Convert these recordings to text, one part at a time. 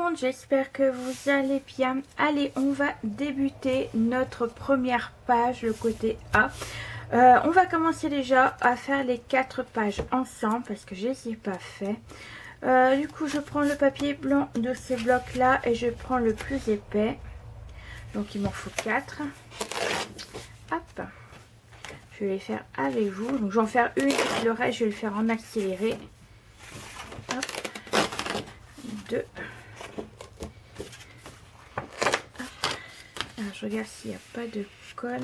monde, j'espère que vous allez bien. Allez, on va débuter notre première page, le côté A. On va commencer déjà à faire les 4 pages ensemble parce que je ne les ai pas fait. Du coup, je prends le papier blanc de ces blocs-là et je prends le plus épais. Donc, il m'en faut 4. Hop. Je vais les faire avec vous. Donc, je vais en faire une et le reste, je vais le faire en accéléré. Hop. 2. Alors, je regarde s'il n'y a pas de colle.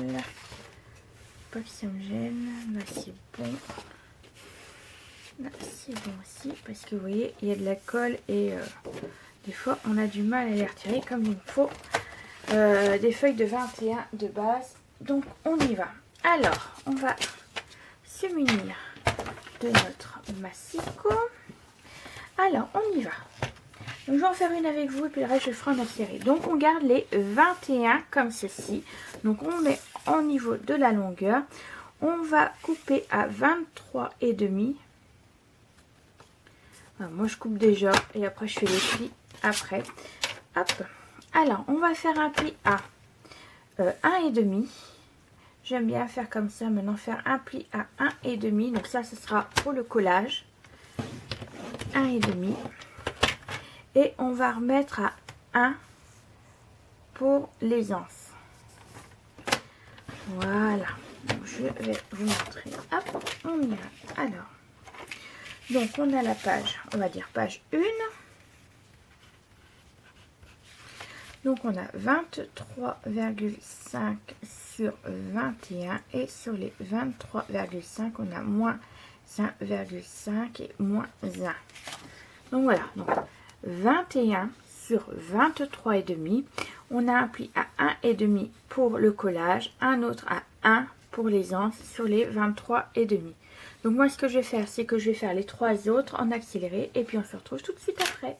Pas que ça me gêne. Là, c'est bon. Là, c'est bon aussi. Parce que vous voyez, il y a de la colle et des fois, on a du mal à les retirer comme il faut. Des feuilles de 21 de base. Donc, on y va. Alors, on va se munir de notre massicot. Alors, on y va. Donc, je vais en faire une avec vous et puis le reste, je le ferai en accéléré. Donc, on garde les 21 comme ceci. Donc, on met au niveau de la longueur. On va couper à 23,5. Moi, je coupe déjà et après, je fais les plis après. Hop. Alors, on va faire un pli à 1,5. J'aime bien faire comme ça. Maintenant, faire un pli à 1,5. Donc, ça, ce sera pour le collage. 1,5. Et on va remettre à 1 pour les anses. Voilà. Donc, je vais vous montrer. Hop, on y va. Alors, donc on a la page, on va dire page 1. Donc on a 23,5 sur 21. Et sur les 23,5, on a moins 1,5 et moins 1. Donc voilà. Donc, 21 sur 23,5. On a un pli à 1,5 pour le collage, un autre à 1 pour les anses sur les 23,5. Donc moi ce que je vais faire, c'est que je vais faire les 3 autres en accéléré et puis on se retrouve tout de suite après.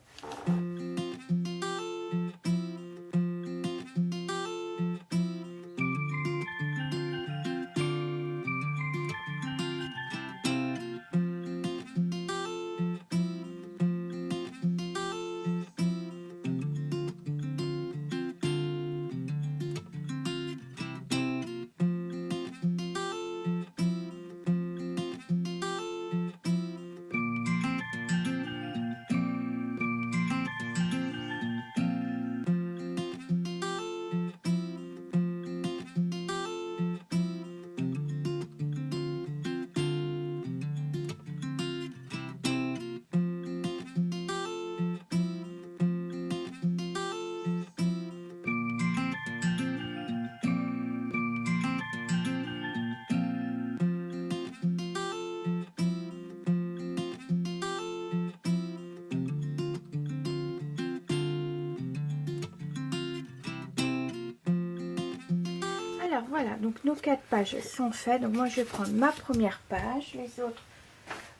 Alors voilà, donc nos 4 pages sont faites. Donc moi je vais prendre ma première page, les autres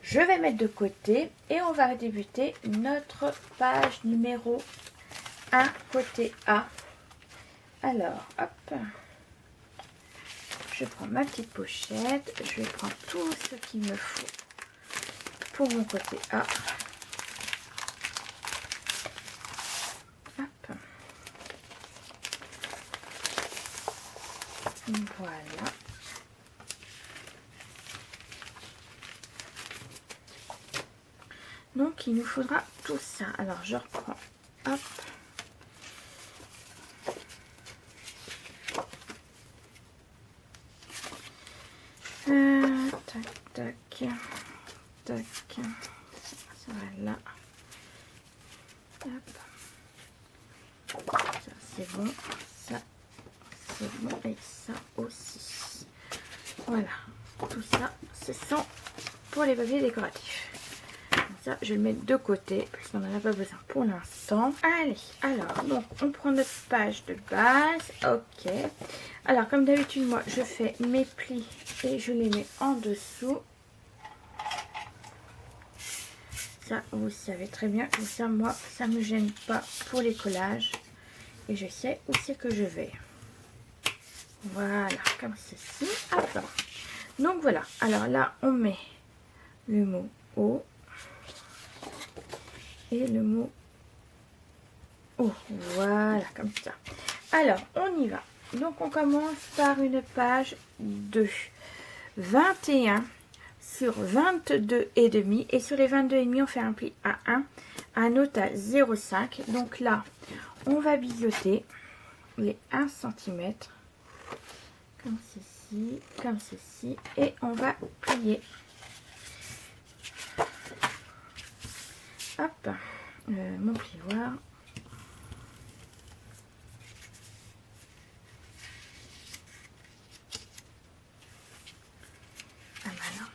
je vais mettre de côté et on va débuter notre page numéro 1 côté A. Alors hop, je prends ma petite pochette, je vais prendre tout ce qu'il me faut pour mon côté A. Hop. Voilà. Donc, il nous faudra tout ça. Alors, je reprends. Hop. Tac, tac. Tac. Ça va là. Hop. Ça, c'est bon. Ça, c'est bon. Et ça aussi. Voilà. Tout ça, ce sont pour les papiers décoratifs. Ça, je vais le mettre de côté parce qu'on n'en a pas besoin pour l'instant. Allez, alors, donc, on prend notre page de base. Ok. Alors, comme d'habitude, moi, je fais mes plis et je les mets en dessous. Ça, vous savez très bien. Comme ça, moi, ça ne me gêne pas pour les collages. Et je sais où c'est que je vais. Voilà, comme ceci. Hop. Donc, voilà. Alors là, on met le mot haut. Et le mot haut. Voilà, comme ça. Alors, on y va. Donc, on commence par une page de 21 sur 22 et demi. Et sur les 22 et demi, on fait un pli à 1, un note à 0,5. Donc là, on va biseauter les 1 cm. Comme ceci. Et on va plier. Hop, mon plioir. Ah voilà.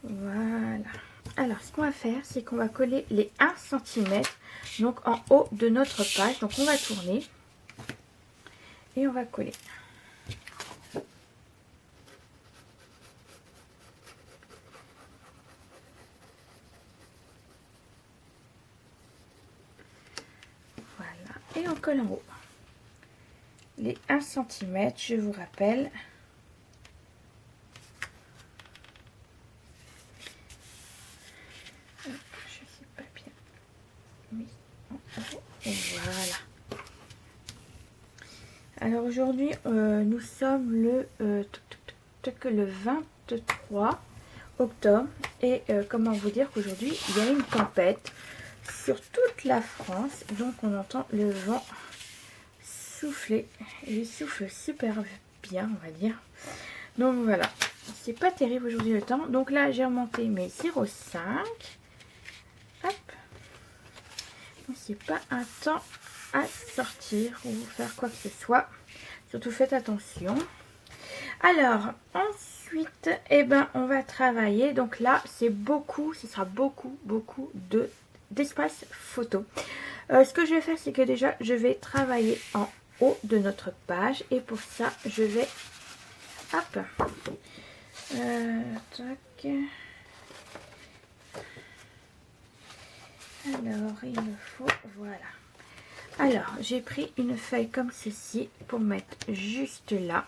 Voilà. Alors, ce qu'on va faire, c'est qu'on va coller les 1 cm donc en haut de notre page. Donc, on va tourner et on va coller. Voilà. Et on colle en haut. Les 1 cm, je vous rappelle. Je sais pas bien. Oui. Voilà. Alors aujourd'hui, nous sommes le 23 octobre. Et comment vous dire qu'aujourd'hui, il y a une tempête sur toute la France. Donc on entend le vent souffler. Et il souffle super bien, on va dire. Donc voilà, c'est pas terrible aujourd'hui le temps. Donc là, j'ai remonté mes 0,5. Hop. C'est pas un temps à sortir ou faire quoi que ce soit. Surtout faites attention. Alors, ensuite, on va travailler. Donc là, c'est beaucoup, ce sera beaucoup d'espace photo. Ce que je vais faire, c'est que déjà, je vais travailler en haut de notre page. Et pour ça, je vais... Hop. Tac. Alors, il me faut... Voilà. Alors, j'ai pris une feuille comme ceci pour mettre juste là.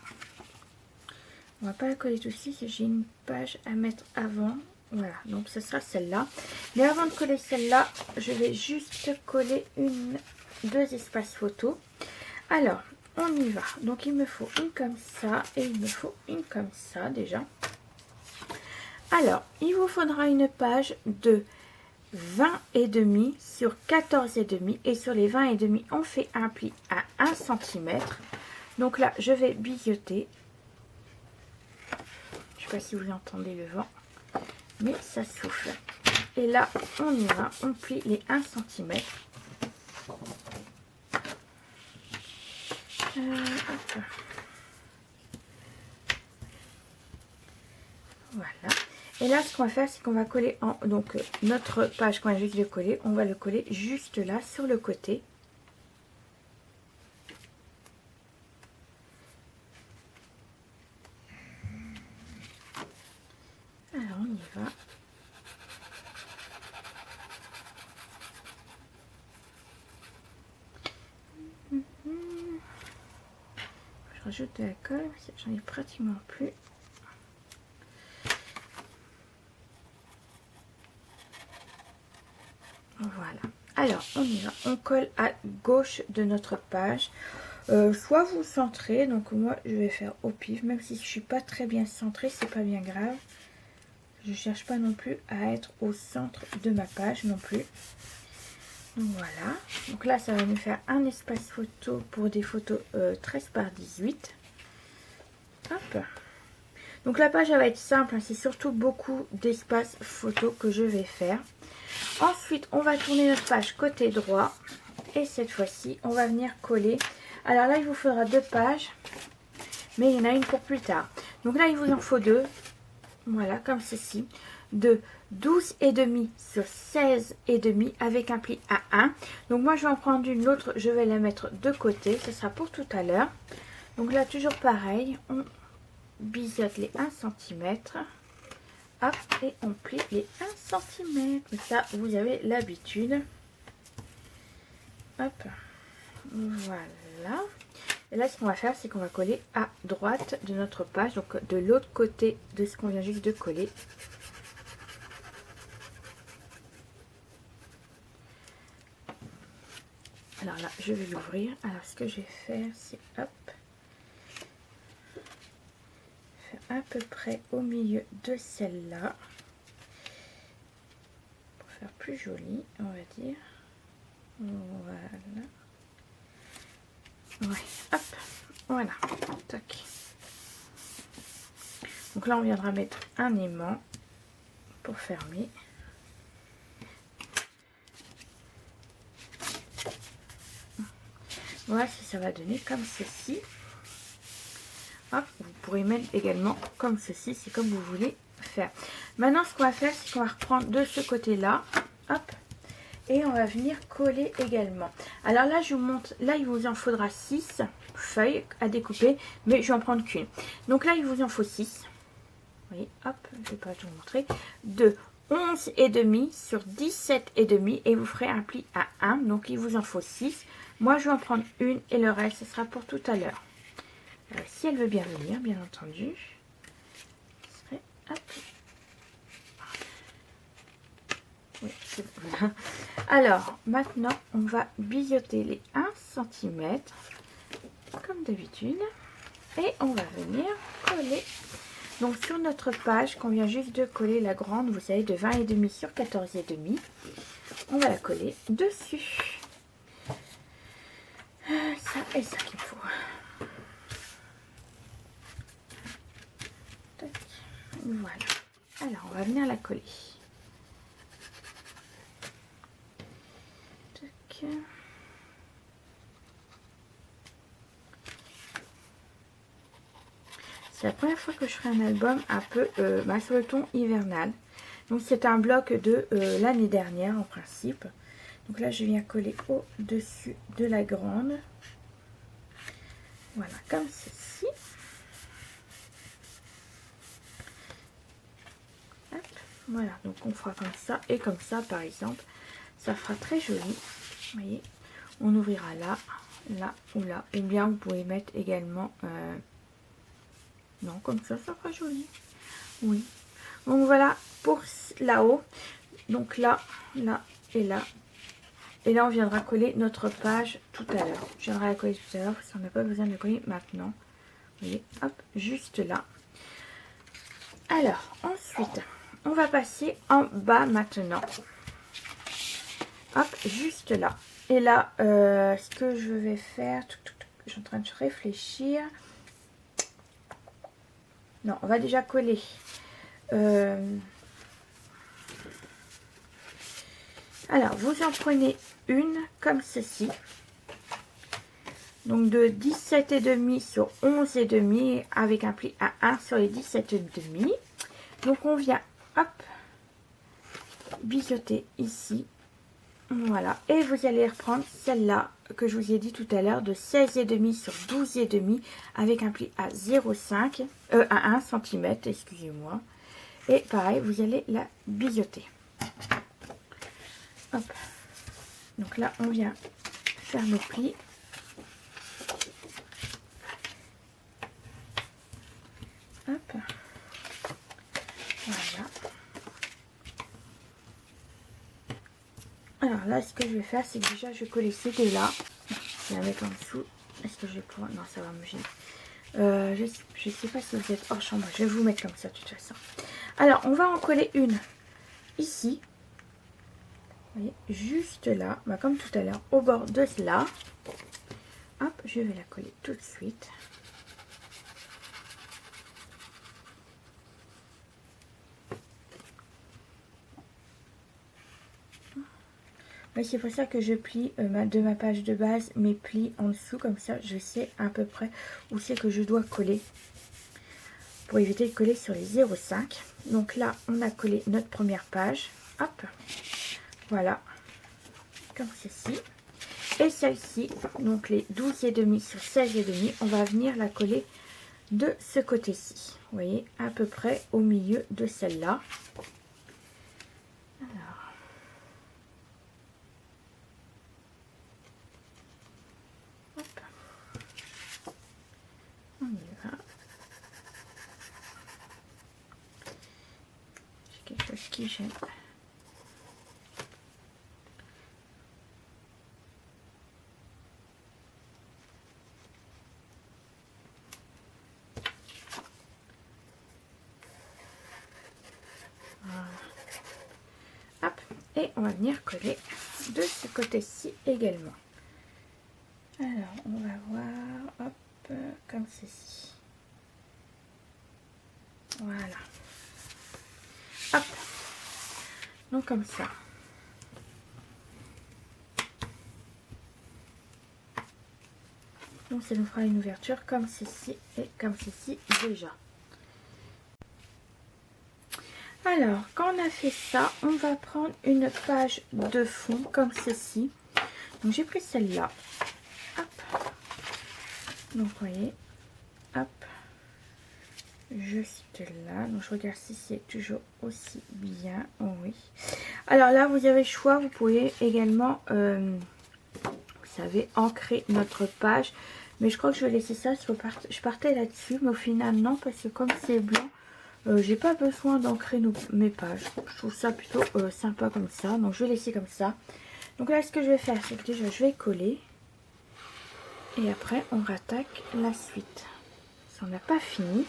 On va pas la coller tout de suite, j'ai une page à mettre avant. Voilà, donc ce sera celle-là. Mais avant de coller celle-là, je vais juste coller deux espaces photos. Alors, on y va. Donc, il me faut une comme ça et il me faut une comme ça déjà. Alors, il vous faudra une page de 20 et demi sur 14 et demi. Et sur les 20 et demi, on fait un pli à 1 cm. Donc là, je vais biseauter. Je ne sais pas si vous entendez le vent, mais ça souffle. Et là, on y va, on plie les 1 cm. Voilà. Et là, ce qu'on va faire, c'est qu'on va coller donc notre page qu'on a juste de coller, on va le coller juste là sur le côté. Alors, on y va. Je rajoute de la colle, j'en ai pratiquement plus. Voilà. Alors, on y va. On colle à gauche de notre page. Soit vous centrez, donc moi je vais faire au pif, même si je suis pas très bien centrée, c'est pas bien grave. Je cherche pas non plus à être au centre de ma page non plus. Donc voilà. Donc là, ça va nous faire un espace photo pour des photos 13 par 18. Hop. Donc la page elle va être simple, hein, c'est surtout beaucoup d'espace photo que je vais faire. Ensuite, on va tourner notre page côté droit. Et cette fois-ci, on va venir coller. Alors là, il vous faudra 2 pages. Mais il y en a une pour plus tard. Donc là, il vous en faut 2. Voilà, comme ceci. De 12 et demi sur 16 et demi avec un pli à 1. Donc moi, je vais en prendre une. L'autre, je vais la mettre de côté. Ce sera pour tout à l'heure. Donc là, toujours pareil. On biseaute les 1 cm. Hop, et on plie les 1 cm. Ça, vous avez l'habitude. Hop, voilà. Et là, ce qu'on va faire, c'est qu'on va coller à droite de notre page, donc de l'autre côté de ce qu'on vient juste de coller. Alors là, je vais l'ouvrir. Alors, ce que je vais faire, c'est hop, faire à peu près au milieu de celle-là. Pour faire plus joli, on va dire. Voilà. Ouais, hop, voilà. Tac. Donc là, on viendra mettre un aimant pour fermer. Voilà ce que ça va donner comme ceci. Hop, vous pourrez mettre également comme ceci, c'est comme vous voulez faire. Maintenant, ce qu'on va faire, c'est qu'on va reprendre de ce côté-là. Hop. Et on va venir coller également. Alors là, je vous montre, là, il vous en faudra 6 feuilles à découper, mais je vais en prendre qu'une. Donc là, il vous en faut 6. Vous voyez, hop, je vais pas tout vous montrer. De 11,5 sur 17,5 et vous ferez un pli à 1. Donc il vous en faut 6. Moi, je vais en prendre une et le reste, ce sera pour tout à l'heure. Si elle veut bien venir, bien entendu. Hop. Oui, c'est bon. Alors, maintenant, on va biseauter les 1 cm, comme d'habitude. Et on va venir coller. Donc, sur notre page, qu'on vient juste de coller la grande, vous savez, de 20,5 sur 14,5. On va la coller dessus. Ça et ça qu'il faut. Tac. Voilà. Alors, on va venir la coller. Tac. C'est la première fois que je ferai un album un peu sur le ton hivernal. Donc c'est un bloc de l'année dernière en principe. Donc là je viens coller au-dessus de la grande. Voilà, comme ceci. Hop, voilà, donc on fera comme ça et comme ça par exemple. Ça fera très joli. Vous voyez, on ouvrira là, là ou là. Et bien vous pouvez mettre également... non, comme ça fera joli. Oui. Donc voilà pour là-haut. Donc là, là et là. Et là, on viendra coller notre page tout à l'heure. Je viendrai la coller tout à l'heure parce qu'on n'a pas besoin de le coller maintenant. Vous voyez, hop, juste là. Alors, ensuite, on va passer en bas maintenant. Hop, juste là. Et là, ce que je vais faire, je suis en train de réfléchir. Non, on va déjà coller. Alors, vous en prenez une comme ceci. Donc de 17,5 sur 11,5 avec un pli à 1 sur les 17,5. Donc on vient, hop, biseauter ici. Voilà. Et vous allez reprendre celle-là que je vous ai dit tout à l'heure de 16,5 sur 12,5 avec un pli à 0,5, à 1 cm, excusez-moi. Et pareil, vous allez la biseauter. Hop. Donc là, on vient faire nos plis. Hop. Voilà. Alors là, ce que je vais faire, c'est que déjà, je vais coller ces deux-là. Je vais la mettre en dessous. Est-ce que je vais pouvoir... Non, ça va me gêner. Je sais pas si vous êtes hors chambre. Je vais vous mettre comme ça, de toute façon. Alors, on va en coller une ici. Vous voyez, juste là. Bah, comme tout à l'heure, au bord de cela. Hop, je vais la coller tout de suite. Oui, c'est pour ça que je plie de ma page de base mes plis en dessous. Comme ça, je sais à peu près où c'est que je dois coller. Pour éviter de coller sur les 0,5. Donc là, on a collé notre première page. Hop. Voilà. Comme ceci. Et celle-ci, donc les 12,5 sur 16,5, on va venir la coller de ce côté-ci. Vous voyez, à peu près au milieu de celle-là. Alors. Hop. On y va. J'ai quelque chose qui gêne. Et on va venir coller de ce côté-ci également. Alors, on va voir, hop, comme ceci. Voilà. Hop. Donc comme ça. Donc ça nous fera une ouverture comme ceci et comme ceci déjà. Alors, quand on a fait ça, on va prendre une page de fond comme ceci. Donc j'ai pris celle-là. Hop. Donc vous voyez, hop. Juste là. Donc je regarde si c'est toujours aussi bien. Oh oui. Alors là, vous avez le choix. Vous pouvez également, vous savez, ancrer notre page. Mais je crois que je vais laisser ça. Je partais là-dessus. Mais au final, non. Parce que comme c'est blanc, j'ai pas besoin d'ancrer mes pages. Je trouve ça plutôt sympa comme ça. Donc je vais laisser comme ça. Donc là, ce que je vais faire, c'est que déjà, je vais coller. Et après, on rattaque la suite. Ça, on n'a pas fini.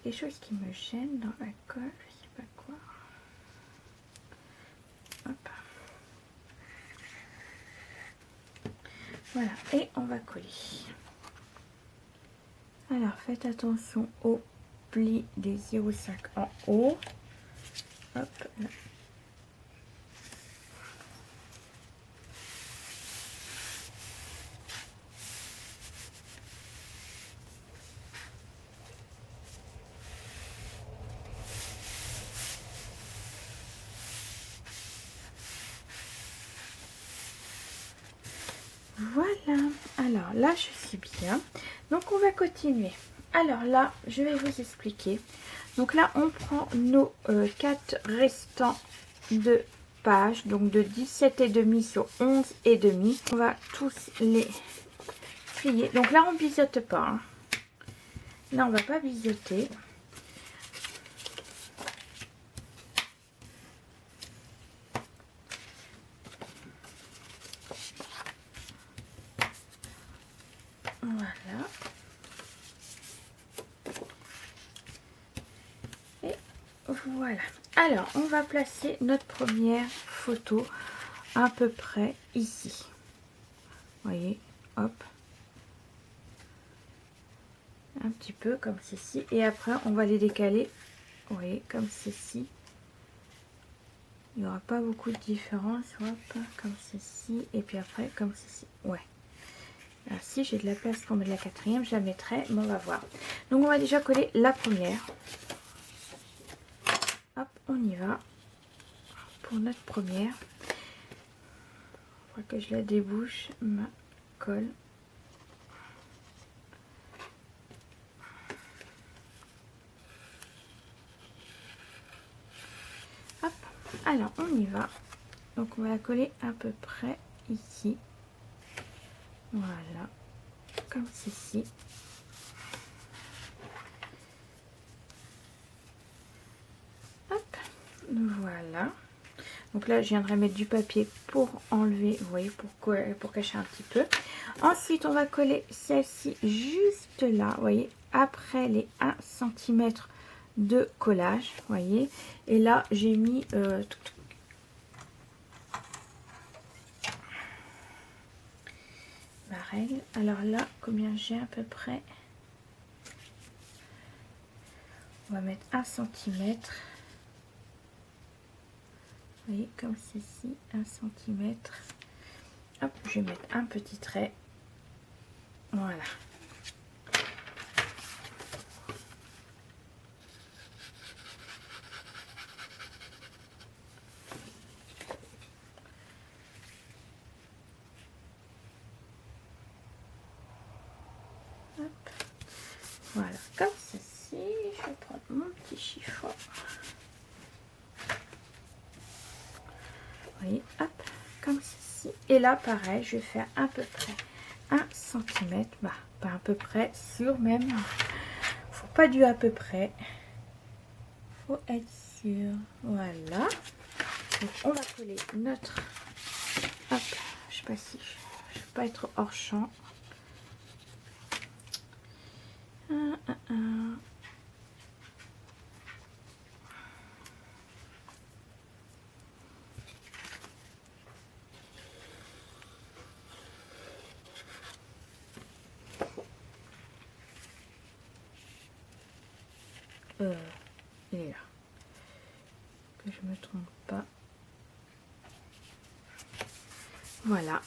Quelque chose qui me gêne dans la colle, je sais pas quoi. Hop. Voilà, et on va coller. Alors faites attention au pli des 0,5 en haut. Hop là. Voilà, alors là je suis bien, donc on va continuer. Alors là je vais vous expliquer. Donc là on prend nos 4 restants de pages, donc de 17,5 sur 11,5. On va tous les plier. Donc là on biseaute pas, hein. Là on va pas biseauter. Voilà. Et voilà. Alors, on va placer notre première photo à peu près ici. Vous voyez, hop. Un petit peu comme ceci. Et après, on va les décaler. Vous voyez, comme ceci. Il n'y aura pas beaucoup de différence. Hop, comme ceci. Et puis après, comme ceci. Ouais. Alors, si j'ai de la place pour mettre la quatrième, je la mettrai. Mais on va voir. Donc, on va déjà coller la première. Hop, on y va. Pour notre première. Il faut que je la débouche, ma colle. Hop, alors on y va. Donc on va la coller à peu près ici. Voilà, comme ceci. Hop, voilà. Donc là je viendrai mettre du papier pour enlever, vous voyez, pour cacher un petit peu. Ensuite on va coller celle-ci juste là, vous voyez, après les 1 cm de collage, vous voyez. Et là j'ai mis ma règle. Alors là, combien j'ai à peu près? On va mettre 1 cm. Vous voyez, comme ceci, 1 cm. Hop, je vais mettre un petit trait. Voilà. Hop. Voilà, comme ceci. Je vais prendre mon petit chiffon. Vous voyez, hop, comme ceci. Et là, pareil, je vais faire à peu près 1 cm. Bah, pas à peu près, sûr même. Faut pas du à peu près. Faut être sûr. Voilà. Donc, on va coller notre pas si je vais pas être hors champ. Il est là. Que je me trompe pas. Voilà.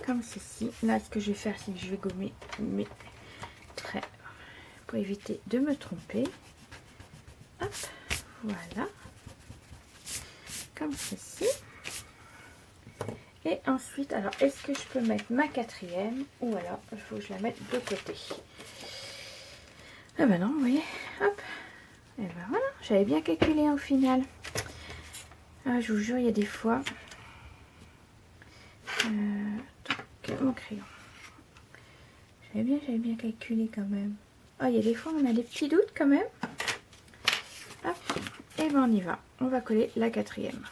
Comme ceci. Là, ce que je vais faire, c'est que je vais gommer mes traits pour éviter de me tromper. Hop, voilà. Comme ceci. Et ensuite, alors, est-ce que je peux mettre ma quatrième ou alors il faut que je la mette de côté. Ah ben non, vous voyez, hop. Et ben voilà, j'avais bien calculé au final. Ah, je vous jure, il y a des fois. Mon crayon. J'avais bien calculé quand même. Ah, il y a des fois, on a des petits doutes quand même. Hop, et ben on y va. On va coller la quatrième.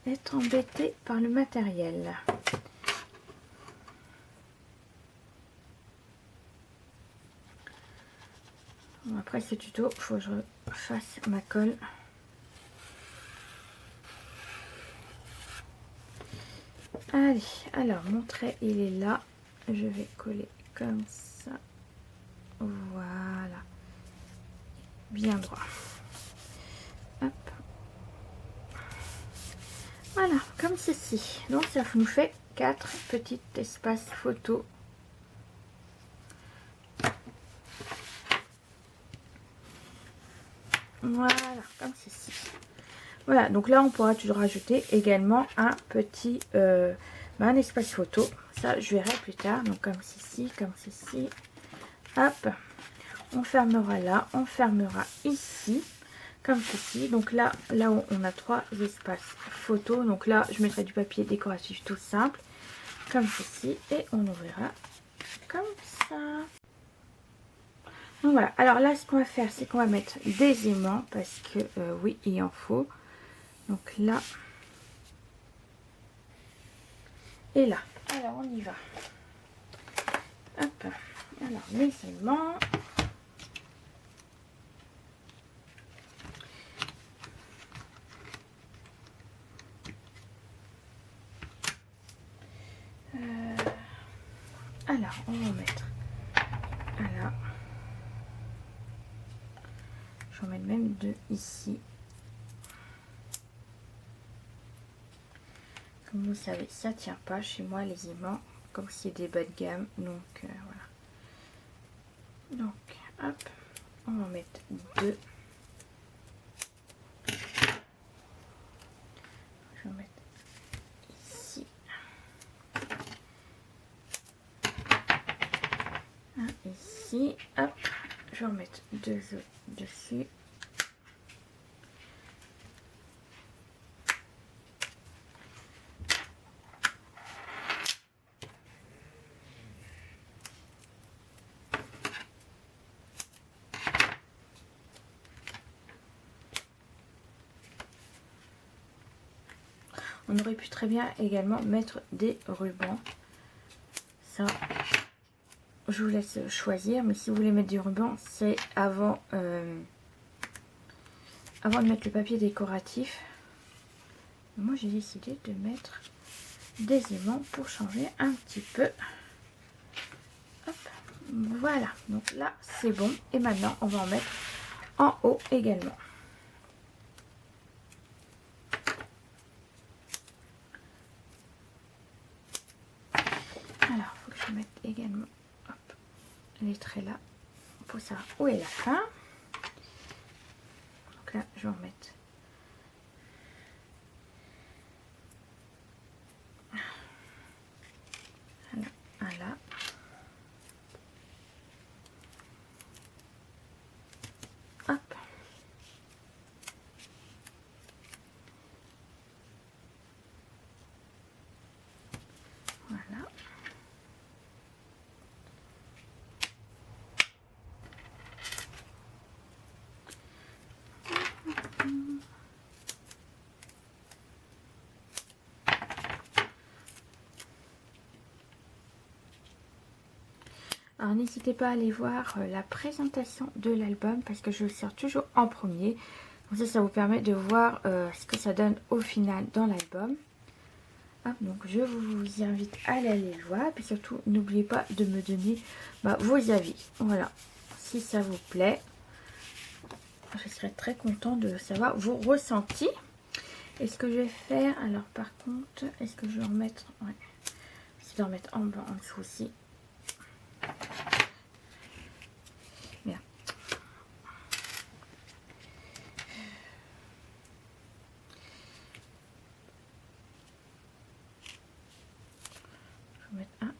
Être embêté par le matériel. Bon, après ce tuto, il faut que je fasse ma colle. Allez, alors mon trait il est là. Je vais coller comme ça. Voilà. Bien droit. Hop. Voilà, comme ceci. Donc ça nous fait 4 petits espaces photos. Voilà, comme ceci. Voilà, donc là on pourra toujours rajouter également un petit un espace photo. Ça je verrai plus tard. Donc comme ceci, comme ceci. Hop, on fermera là, on fermera ici, comme ceci. Donc là où on a 3 espaces photo. Donc là je mettrai du papier décoratif tout simple, comme ceci, et on ouvrira comme ça. Donc voilà, alors là ce qu'on va faire, c'est qu'on va mettre des aimants parce que oui il en faut. Donc là et là. Alors on y va. Hop. Alors les aimants. Alors on va mettre. Voilà. J'en mets même 2 ici. Comme vous savez, ça tient pas chez moi les aimants, comme c'est des bas de gamme. Donc voilà. Donc hop, on va en mettre 2. Je vais en mettre ici. Un ici. Hop, je vais en mettre 2 autres dessus. On aurait pu très bien également mettre des rubans. Ça, je vous laisse choisir. Mais si vous voulez mettre du ruban, c'est avant de mettre le papier décoratif. Moi, j'ai décidé de mettre des aimants pour changer un petit peu. Hop, voilà. Donc là, c'est bon. Et maintenant, on va en mettre en haut également. Alors, il faut que je mette également hop, les traits là pour savoir où est la fin. Donc là, je vais en mettre un là. Hop. Voilà. Alors n'hésitez pas à aller voir la présentation de l'album parce que je le sors toujours en premier. Comme ça vous permet de voir ce que ça donne au final dans l'album. Donc je vous invite à aller le voir. Et surtout n'oubliez pas de me donner vos avis. Voilà, si ça vous plaît. Je serais très content de savoir vos ressentis. Et ce que je vais faire, alors par contre, est-ce que je vais en mettre, ouais, je vais en mettre en bas, en dessous aussi. Bien. Je vais mettre un.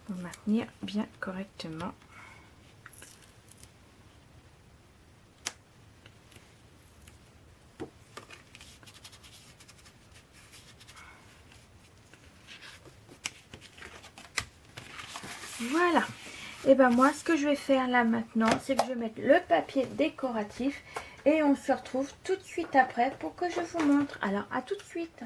Pour maintenir bien correctement. Voilà. Et ben moi, ce que je vais faire là maintenant, c'est que je vais mettre le papier décoratif et on se retrouve tout de suite après pour que je vous montre. Alors, à tout de suite.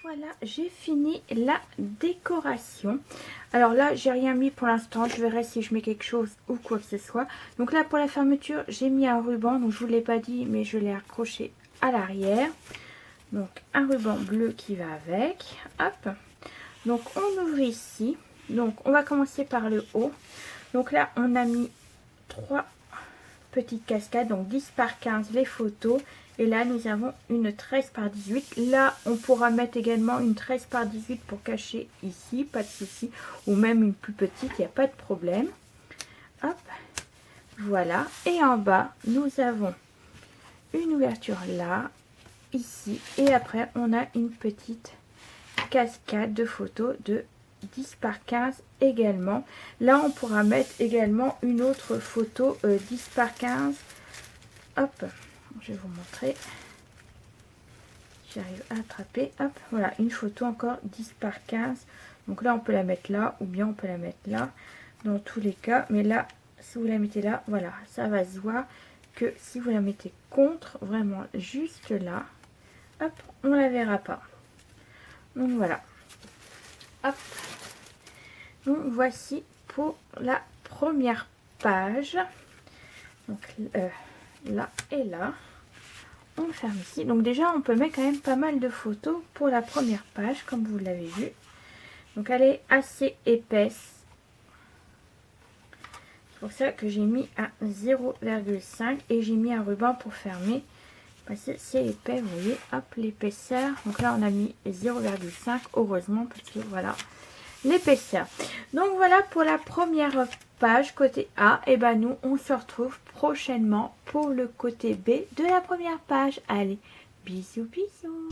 Voilà, j'ai fini la décoration. Alors là, j'ai rien mis pour l'instant. Je verrai si je mets quelque chose ou quoi que ce soit. Donc là, pour la fermeture, j'ai mis un ruban. Donc je vous l'ai pas dit, mais je l'ai accroché à l'arrière. Donc un ruban bleu qui va avec. Hop. Donc on ouvre ici. Donc on va commencer par le haut. Donc là, on a mis 3 petites cascades. Donc 10 par 15 les photos. Et là, nous avons une 13 par 18. Là, on pourra mettre également une 13 par 18 pour cacher ici, pas de souci. Ou même une plus petite, il n'y a pas de problème. Hop, voilà. Et en bas, nous avons une ouverture là, ici. Et après, on a une petite cascade de photos de 10 par 15 également. Là, on pourra mettre également une autre photo 10 par 15. Hop. Je vais vous montrer. J'arrive à attraper. Hop, voilà, une photo encore 10 par 15. Donc là, on peut la mettre là ou bien on peut la mettre là. Dans tous les cas. Mais là, si vous la mettez là, voilà, ça va se voir que si vous la mettez contre, vraiment juste là, hop, on la verra pas. Donc voilà. Hop. Donc voici pour la première page. Donc là et là. On ferme ici. Donc déjà, on peut mettre quand même pas mal de photos pour la première page, comme vous l'avez vu. Donc elle est assez épaisse. C'est pour ça que j'ai mis à 0,5 et j'ai mis un ruban pour fermer. Parce que c'est épais, vous voyez, hop, l'épaisseur. Donc là, on a mis 0,5, heureusement, parce que voilà, l'épaisseur. Donc voilà pour la première page côté A. Et ben nous, on se retrouve prochainement pour le côté B de la première page. Allez, bisous, bisous.